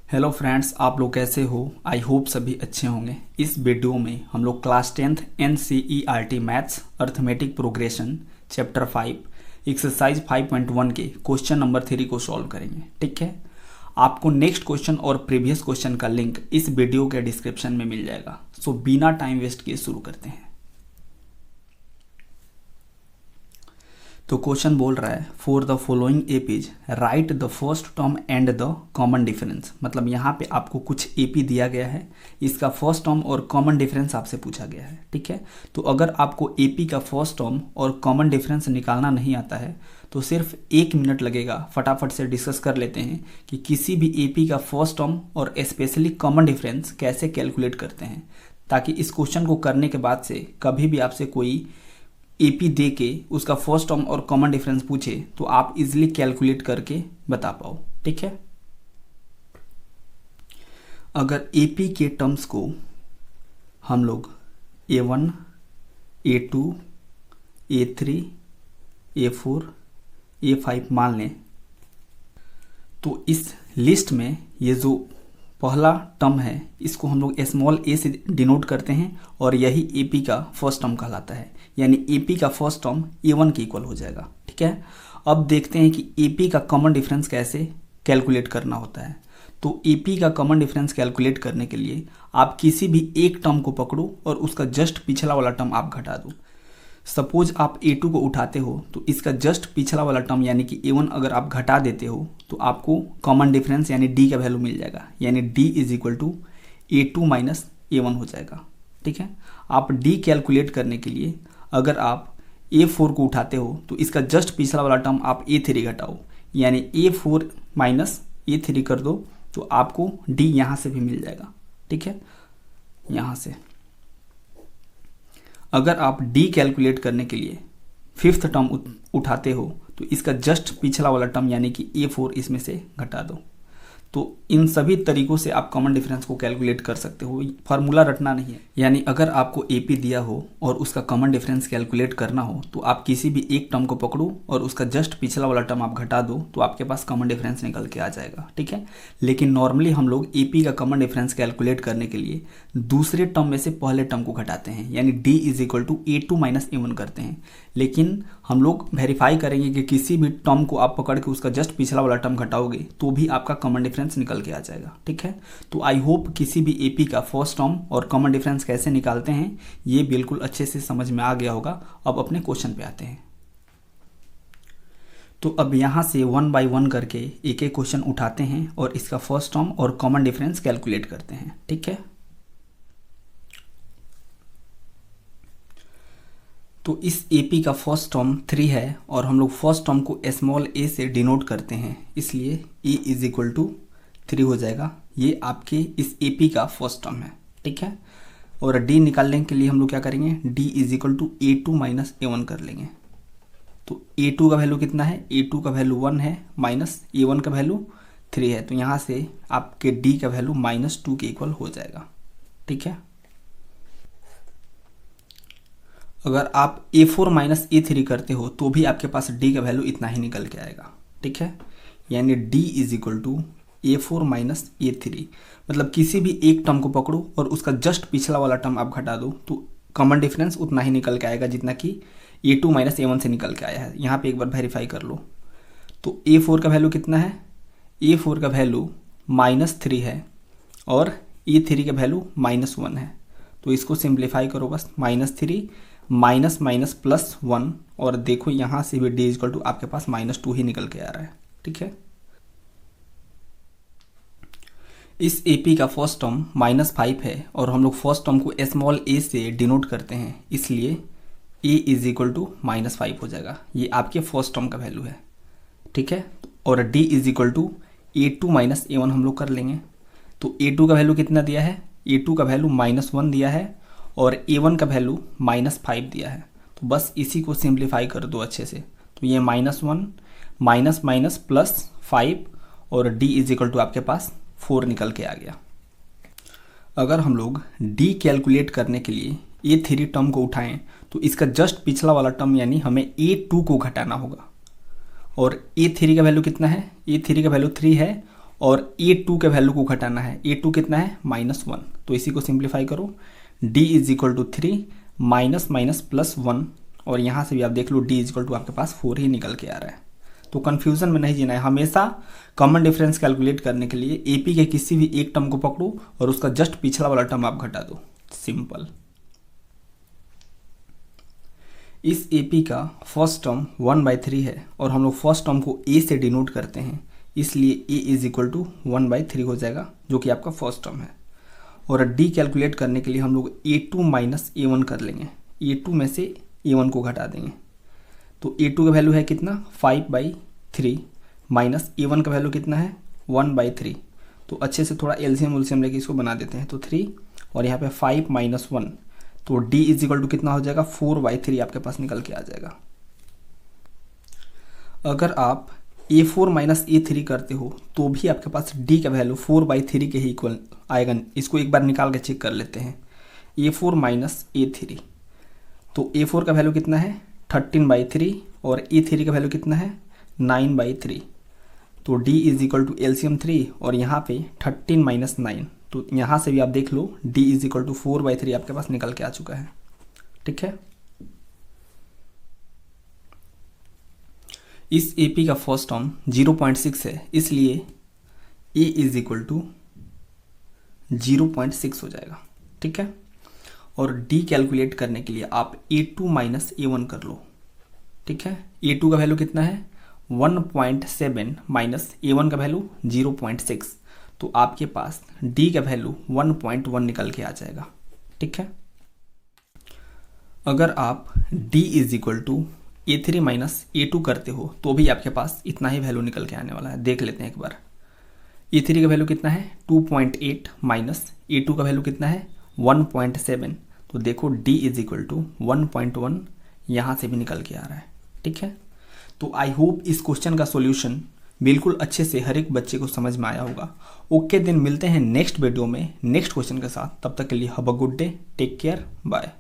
Hello friends, आप लोग कैसे हो? आई होप सभी अच्छे होंगे। इस वीडियो में हम लोग class 10th NCERT maths arithmetic progression chapter 5 exercise 5.1 के क्वेश्चन नंबर 3 को सॉल्व करेंगे। ठीक है, आपको नेक्स्ट क्वेश्चन और प्रीवियस क्वेश्चन का लिंक इस वीडियो के डिस्क्रिप्शन में मिल जाएगा। सो बिना टाइम वेस्ट किए शुरू करते हैं। तो क्वेश्चन बोल रहा है for the following APs right the first term and the common difference. मतलब यहाँ पे आपको कुछ एपी दिया गया है, इसका फर्स्ट टर्म और कॉमन डिफरेंस आपसे पूछा गया है। ठीक है, तो अगर आपको एपी का फर्स्ट टर्म और कॉमन डिफरेंस निकालना नहीं आता है तो सिर्फ 1 मिनट लगेगा। फटाफट से डिस्कस कर लेते हैं कि किसी भी एपी का फर्स्ट टर्म और स्पेशली कॉमन डिफरेंस कैसे कैलकुलेट करते हैं, ताकि इस क्वेश्चन को करने के बाद से कभी भी आपसे कोई एपी दे के उसका फर्स्ट टर्म और कॉमन डिफरेंस पूछे तो आप इजीली कैलकुलेट करके बता पाओ। ठीक है, अगर एपी के टर्म्स को हम लोग A1, A2, A3, A4, A5 मान लें तो इस लिस्ट में ये जो पहला टर्म है इसको हम लोग स्मॉल a से डिनोट करते हैं और यही एपी का फर्स्ट टर्म कहलाता है। यानी एपी का फर्स्ट टर्म A1 के इक्वल हो जाएगा। ठीक है, अब देखते हैं कि एपी का कॉमन डिफरेंस कैसे कैलकुलेट करना होता है। तो एपी का कॉमन डिफरेंस कैलकुलेट करने के लिए आप किसी भी एक टर्म को पकड़ो और उसका जस्ट पिछला वाला टर्म आप घटा दो। सपोज आप A2 को उठाते हो तो इसका जस्ट पिछला वाला टर्म यानी कि A1 अगर आप घटा देते हो तो आपको कॉमन डिफरेंस यानी D का वैल्यू मिल जाएगा। यानी D is equal to A2 minus A1 हो जाएगा। ठीक है, आप D कैलकुलेट करने के लिए अगर आप A4 को उठाते हो तो इसका जस्ट पिछला वाला टर्म आप A3 घटाओ, यानी A4 माइनस A3 कर दो तो आपको D यहाँ से भी मिल जाएगा। ठीक है, यहाँ से अगर आप D कैलकुलेट करने के लिए फिफ्थ टर्म उठाते हो तो इसका जस्ट पिछला वाला टर्म यानी कि A4 इसमें से घटा दो। तो इन सभी तरीकों से आप कॉमन डिफरेंस को कैलकुलेट कर सकते हो, फार्मूला रटना नहीं है। यानी अगर आपको एपी दिया हो और उसका कॉमन डिफरेंस कैलकुलेट करना हो तो आप किसी भी एक टर्म को पकड़ो और उसका जस्ट पिछला वाला टर्म आप घटा दो तो आपके पास कॉमन डिफरेंस निकल के आ जाएगा। ठीक है, लेकिन नॉर्मली हम लोग एपी का कॉमन डिफरेंस कैलकुलेट करने के लिए दूसरे टर्म में से पहले टर्म को घटाते हैं, यानी D is equal to A2 minus A1 करते हैं। लेकिन हम लोग वेरीफाई करेंगे कि किसी भी टर्म को आप पकड़ के उसका जस्ट पिछला वाला टर्म घटाओगे तो भी आपका कॉमन डिफरेंस निकल के आ जाएगा। ठीक है, तो आई होप किसी भी एपी का फर्स्ट टर्म और कॉमन डिफरेंस कैसे निकालते हैं ये बिल्कुल अच्छे से समझ में आ गया होगा। अब अपने क्वेश्चन पे आते हैं। तो अब यहाँ से 1 बाय 1 करके एक एक क्वेश्चन उठाते हैं और इसका फर्स्ट टर्म और कॉमन डिफरेंस कैलकुलेट करते हैं। ठीक है, तो इस एपी का फर्स्ट टर्म 3 है और हम लोग फर्स्ट टर्म को स्मॉल a से डिनोट करते हैं, इसलिए a इज इक्वल टू 3 हो जाएगा। ये आपके इस एपी का फर्स्ट टर्म है। ठीक है, और d निकालने के लिए हम लोग क्या करेंगे, d is equal to A2 minus A1 कर लेंगे। तो A2 का वैल्यू कितना है, A2 का वैल्यू 1 है माइनस A1 का वैल्यू 3 है, तो यहाँ से आपके d का वैल्यू -2 के इक्वल हो जाएगा। ठीक है, अगर आप A4 माइनस A3 करते हो तो भी आपके पास D का वैल्यू इतना ही निकल के आएगा। ठीक है, यानी D is equal to A4 minus A3। मतलब किसी भी एक टर्म को पकड़ो और उसका जस्ट पिछला वाला टर्म आप घटा दो तो कॉमन डिफरेंस उतना ही निकल के आएगा जितना कि A2 माइनस A1 से निकल के आया है। यहाँ पे एक बार वेरीफाई कर लो। तो A4 का वैल्यू कितना है, A4 का वैल्यू -3 है और A3 का वैल्यू -1 है। तो इसको सिंप्लीफाई करो बस, -3 माइनस माइनस +1 और देखो यहाँ से भी D इक्वल टू आपके पास -2 ही निकल के आ रहा है। ठीक है, इस एपी का फर्स्ट टर्म -5 है और हम लोग फर्स्ट टर्म को स्मॉल a से डिनोट करते हैं, इसलिए a इज इक्वल टू -5 हो जाएगा। ये आपके फर्स्ट टर्म का वैल्यू है। ठीक है, और D is equal to A2 minus A1 हम लोग कर लेंगे। तो A2 का वैल्यू कितना दिया है, A2 का वैल्यू -1 दिया है और A1 का वैल्यू -5 दिया है। तो बस इसी को सिंप्लीफाई कर दो अच्छे से। तो ये -1 माइनस माइनस +5 और D इज इक्वल टू आपके पास 4 निकल के आ गया। अगर हम लोग D कैलकुलेट करने के लिए A3 टर्म को उठाएं तो इसका जस्ट पिछला वाला टर्म यानी हमें A2 को घटाना होगा। और A3 का वैल्यू कितना है, A3 का वैल्यू 3 है और A2 के वैल्यू को घटाना है। A2 कितना है -1, तो इसी को सिंप्लीफाई करो। D is equal to 3 minus minus plus 1, और यहाँ से भी आप देख लो D इज इक्वल टू आपके पास 4 ही निकल के आ रहा है। तो कन्फ्यूजन में नहीं जीना है, हमेशा कॉमन डिफरेंस कैलकुलेट करने के लिए AP के किसी भी एक टर्म को पकड़ो और उसका जस्ट पिछला वाला टर्म आप घटा दो, सिंपल। इस AP का फर्स्ट टर्म 1/3 है और हम लोग फर्स्ट टर्म को A से डिनोट करते हैं, इसलिए A इज इक्वल टू 1/3 हो जाएगा, जो कि आपका फर्स्ट टर्म है। और D कैलकुलेट करने के लिए हम लोग A2 माइनस A1 कर लेंगे, A2 में से A1 को घटा देंगे। तो A2 का वैल्यू है कितना 5/3 माइनस A1 का वैल्यू कितना है 1/3। तो अच्छे से थोड़ा एलसीएम उलसीएम लेके इसको बना देते हैं। तो 3 और यहाँ पे 5 माइनस 1, तो D इज इक्वल टू कितना हो जाएगा 4/3 आपके पास निकल के आ जाएगा। अगर आप A4 माइनस A3 करते हो तो भी आपके पास D का वैल्यू 4/3 के ही इक्वल आएगा। इसको एक बार निकाल के चेक कर लेते हैं। A4 माइनस A3, तो A4 का वैल्यू कितना है 13/3 और A3 का वैल्यू कितना है 9/3। तो D is equal to LCM 3 और यहाँ पे 13 माइनस 9, तो यहाँ से भी आप देख लो D इज इक्वल टू 4/3 आपके पास निकल के आ चुका है। ठीक है, इस AP का फर्स्ट टर्म 0.6 है, इसलिए A इज इक्वल टू 0.6 हो जाएगा। ठीक है, और D कैलकुलेट करने के लिए आप A2 माइनस A1 कर लो। ठीक है, A2 का वैल्यू कितना है 1.7 माइनस A1 का वैल्यू 0.6, तो आपके पास D का वैल्यू 1.1 निकल के आ जाएगा। ठीक है, अगर आप D is equal to A3 minus A2 करते हो तो भी आपके पास इतना ही वैल्यू निकल के आने वाला है। देख लेते हैं एक बार। A3 का वैल्यू कितना है 2.8 माइनस A2 का वैल्यू कितना है 1.7, तो देखो D इज इक्वल टू 1.1 यहाँ से भी निकल के आ रहा है। ठीक है, तो आई होप इस क्वेश्चन का सॉल्यूशन बिल्कुल अच्छे से हर एक बच्चे को समझ में आया होगा। ओके, दिन मिलते हैं नेक्स्ट वीडियो में नेक्स्ट क्वेश्चन के साथ। तब तक के लिए have a good day, take care, bye.